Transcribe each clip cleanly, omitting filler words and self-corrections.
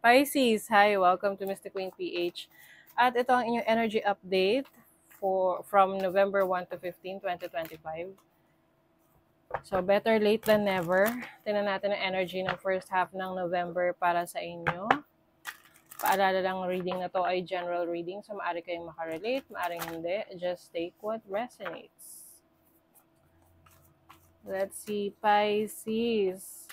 Pisces, hi! Welcome to Mystic Queen PH. At ito ang inyong energy update from November 1 to 15, 2025. So, better late than never. Tingnan natin ang energy ng first half ng November para sa inyo. Paalala lang, reading na to ay general reading. So, maaari kayong makarelate, maaring hindi. Just take what resonates. Let's see, Pisces.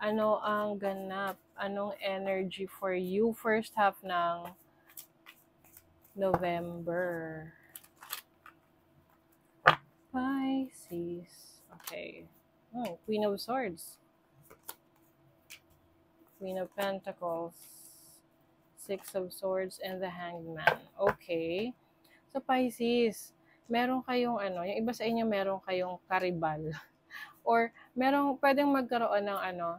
Ano ang ganap? Anong energy for you first half ng November? Pisces. Okay. Queen of Swords. Queen of Pentacles. Six of Swords and the Hanged Man. Okay. So Pisces, meron kayong yung iba sa inyo meron kayong karibal. Or pwedeng magkaroon ng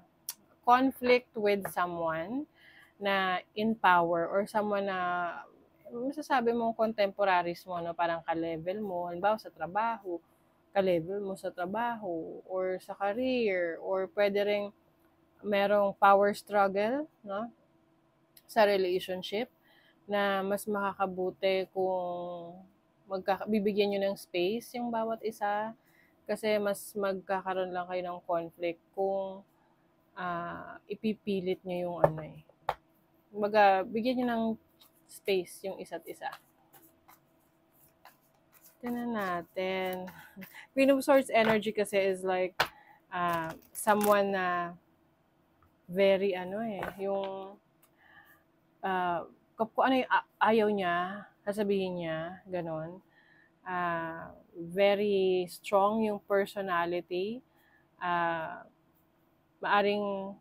conflict with someone na in power or someone na masasabi mong contemporaries mo, no? Parang ka-level mo, halimbawa sa trabaho, ka-level mo sa trabaho or sa career, or pwede ring merong power struggle, no? Sa relationship na mas makakabuti kung bibigyan nyo ng space yung bawat isa, kasi mas magkakaroon lang kayo ng conflict kung ipipilit nyo yung bigyan nyo ng space yung isa't isa. Tingnan natin. Queen of Swords energy kasi is like someone na very yung kung ano yung ayaw niya, sasabihin niya, ganon. Very strong yung personality. Maaring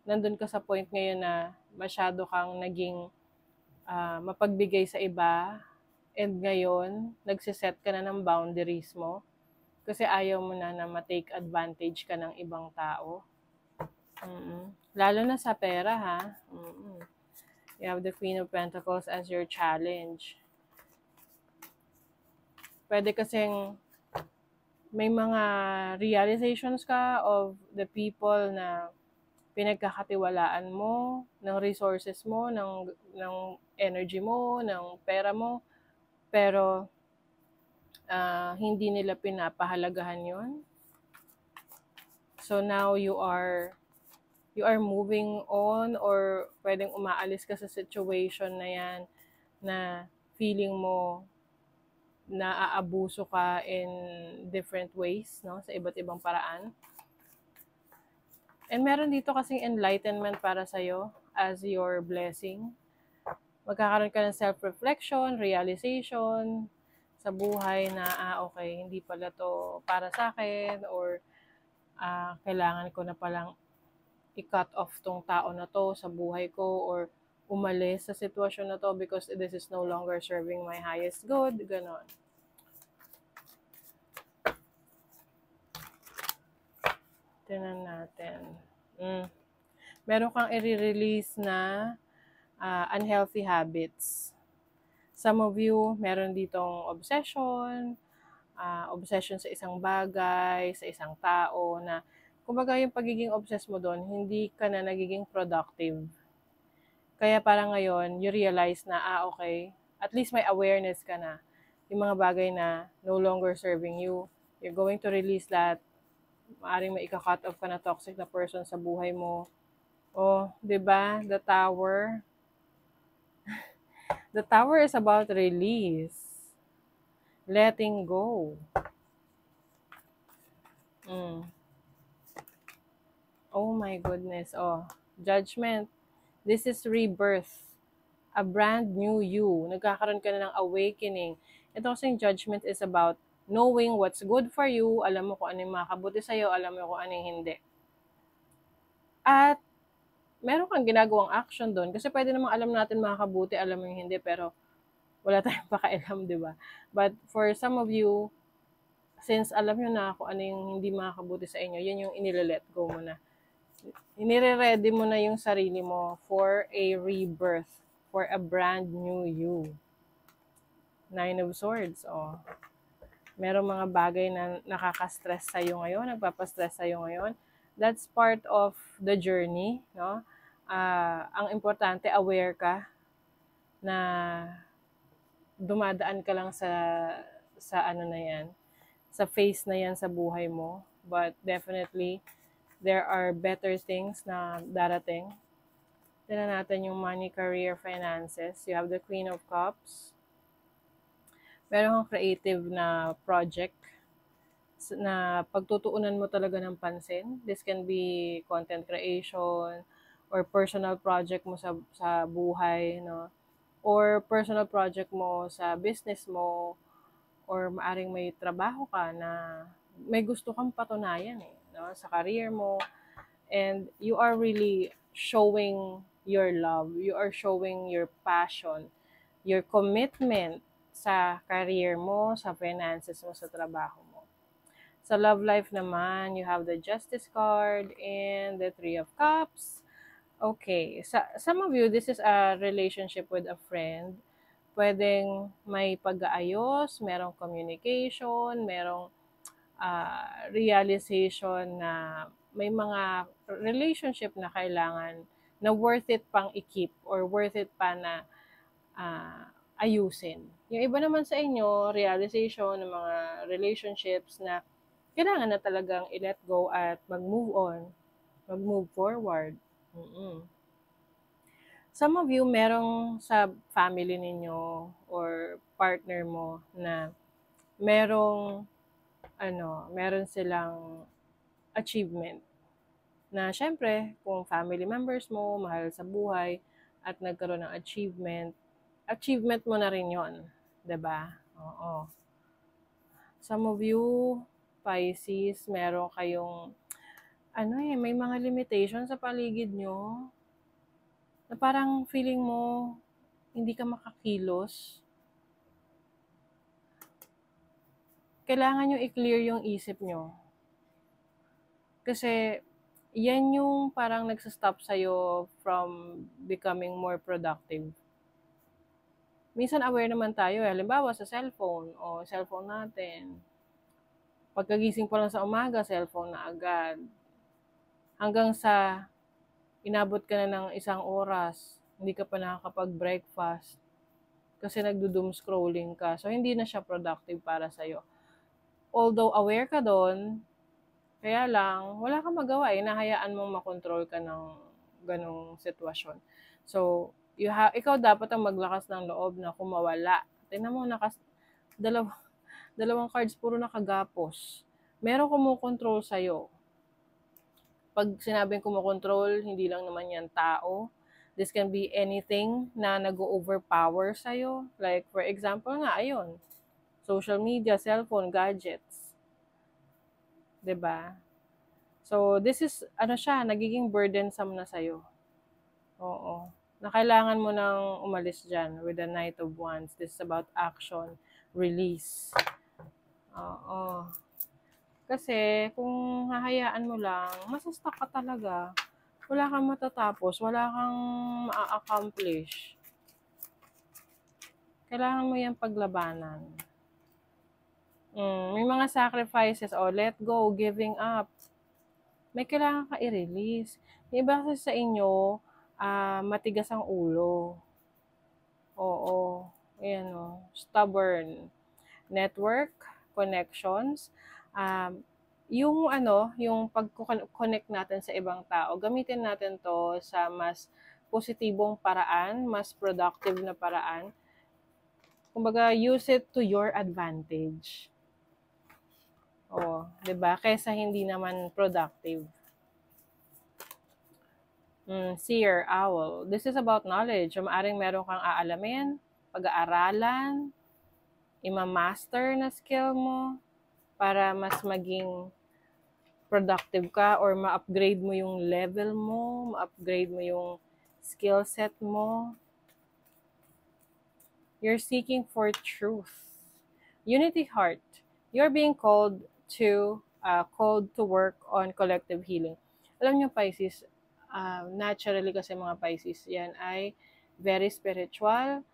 nandun ka sa point ngayon na masyado kang naging mapagbigay sa iba, and ngayon nagsiset ka na ng boundaries mo kasi ayaw mo na ma-take advantage ka ng ibang tao. Lalo na sa pera, ha. You have the Queen of Pentacles as your challenge. Pwede kasing may mga realizations ka of the people na pinagkakatiwalaan mo, ng resources mo, ng energy mo, ng pera mo, pero hindi nila pinapahalagahan yon. So now you are moving on, or pwedeng umaalis ka sa situation na yan na feeling mo na aabuso ka in different ways, no, sa iba't ibang paraan. And meron dito kasing enlightenment para sa'yo as your blessing. Magkakaroon ka ng self-reflection, realization sa buhay na, okay, hindi pala to para sa akin, or kailangan ko na palang i-cut off tong tao na to sa buhay ko, or umalis sa sitwasyon na to because this is no longer serving my highest good, ganon. Tingnan natin. Meron kang i-release na unhealthy habits. Some of you, meron ditong obsession sa isang bagay, sa isang tao, na kumbaga yung pagiging obsessed mo doon, hindi ka na nagiging productive. Kaya parang ngayon, you realize na, okay, at least may awareness ka na. Yung mga bagay na no longer serving you, you're going to release that. Maaring may ika-cut off ka na toxic na person sa buhay mo. Diba? The Tower. The Tower is about release. Letting go. Oh my goodness. Judgment. This is rebirth. A brand new you. Nagkakaroon ka na ng awakening. Ito kasing judgment is about knowing what's good for you. Alam mo kung ano yung makabuti sa'yo. Alam mo kung ano yung hindi. At meron kang ginagawang action doon. Kasi pwede namang alam natin makakabuti, alam mo yung hindi, pero wala tayong pakialam, di ba? But for some of you, since alam nyo na kung ano yung hindi makakabuti sa inyo, yun yung inilelet go mo na. Inire-ready mo na yung sarili mo for a rebirth, for a brand new you. Nine of Swords, Merong mga bagay na nakaka-stress sa'yo ngayon, nagpapastress sa'yo ngayon. That's part of the journey, no? ang importante, aware ka na dumadaan ka lang sa ano na yan, sa phase na yan sa buhay mo. But definitely, there are better things na darating. Tignan natin yung money, career, finances. You have the Queen of Cups. Meron kang creative na project na pagtutuunan mo talaga ng pansin. This can be content creation or personal project mo sa buhay, no? Or personal project mo sa business mo, or maaring may trabaho ka na may gusto kang patunayan no? Sa career mo. And you are really showing your love. You are showing your passion, your commitment sa career mo, sa finances mo, sa trabaho mo. Sa love life naman, you have the Justice card and the Three of Cups. Okay. Some of you, this is a relationship with a friend. Pwedeng may pag-aayos, merong communication, merong realization na may mga relationship na kailangan na worth it pang i-keep or worth it pa na ayusin. Yung iba naman sa inyo, realization ng mga relationships na kailangan na talagang i-let go at mag-move on, mag-move forward. Some of you, merong sa family ninyo or partner mo na meron silang achievement na syempre, kung family members mo, mahal sa buhay, at nagkaroon ng achievement mo na rin yon, 'di ba? Oo. Some of you, Pisces, meron kayong may mga limitation sa paligid nyo na parang feeling mo hindi ka makakilos. Kailangan nyo i-clear yung isip nyo. Kasi yan yung parang nagsastop sa'yo from becoming more productive. Minsan aware naman tayo, halimbawa sa cellphone natin. Pagkagising pa lang sa umaga, cellphone na agad. Hanggang sa inabot ka na ng 1 oras, hindi ka pa nakakapag-breakfast kasi nagdo-doom scrolling ka. So, hindi na siya productive para sa'yo. Although aware ka doon, kaya lang, wala kang magawa nahayaan mong makontrol ka ng ganong sitwasyon. So, ikaw dapat ang maglakas ng loob na kung mawala. Tingnan mo, dalawang cards puro nakagapos. Meron kumukontrol sa'yo. Pag sinabing kumukontrol, hindi lang naman yan tao. This can be anything na nag-overpower sa'yo. Like, for example nga, ayun, social media, cellphone, gadgets. 'Di ba? So, this is, nagiging burdensome na sa'yo. Oo. Na kailangan mo nang umalis dyan with the Knight of Wands. This is about action, release. Oo. Kasi, kung hahayaan mo lang, masastuck ka talaga. Wala kang matatapos, wala kang ma-accomplish. Kailangan mo yan paglabanan. May mga sacrifices, let go, giving up. May kailangan ka i-release. Yung iba kasi sa inyo, matigas ang ulo. Oo. Ayan stubborn. Network, connections, yung pag-connect natin sa ibang tao, gamitin natin to sa mas positibong paraan, mas productive na paraan. Kumbaga, use it to your advantage. 'Di ba? Kaysa hindi naman productive. Seer, owl. This is about knowledge. Maaring meron kang aalamin, pag-aaralan, ima-master na skill mo para mas maging productive ka or ma-upgrade mo yung level mo, ma-upgrade mo yung skill set mo. You're seeking for truth. Unity heart. You're being called to work on collective healing. Alam niyo, Pisces, naturally kasi mga Pisces, yan ay very spiritual,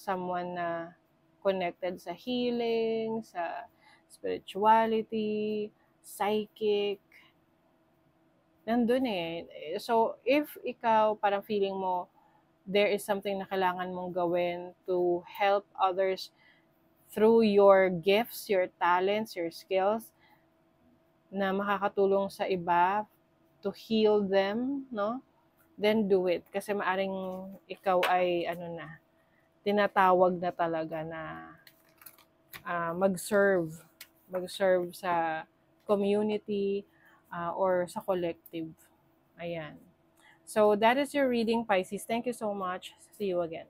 someone na connected sa healing, sa spirituality, psychic, nandun eh. So, if ikaw parang feeling mo, there is something na kailangan mong gawin to help others through your gifts, your talents, your skills, na makakatulong sa iba to heal them, no? Then do it. Kasi maaring ikaw ay, tinatawag na talaga na mag-serve. Mag-serve sa community or sa collective. Ayan. So, that is your reading, Pisces. Thank you so much. See you again.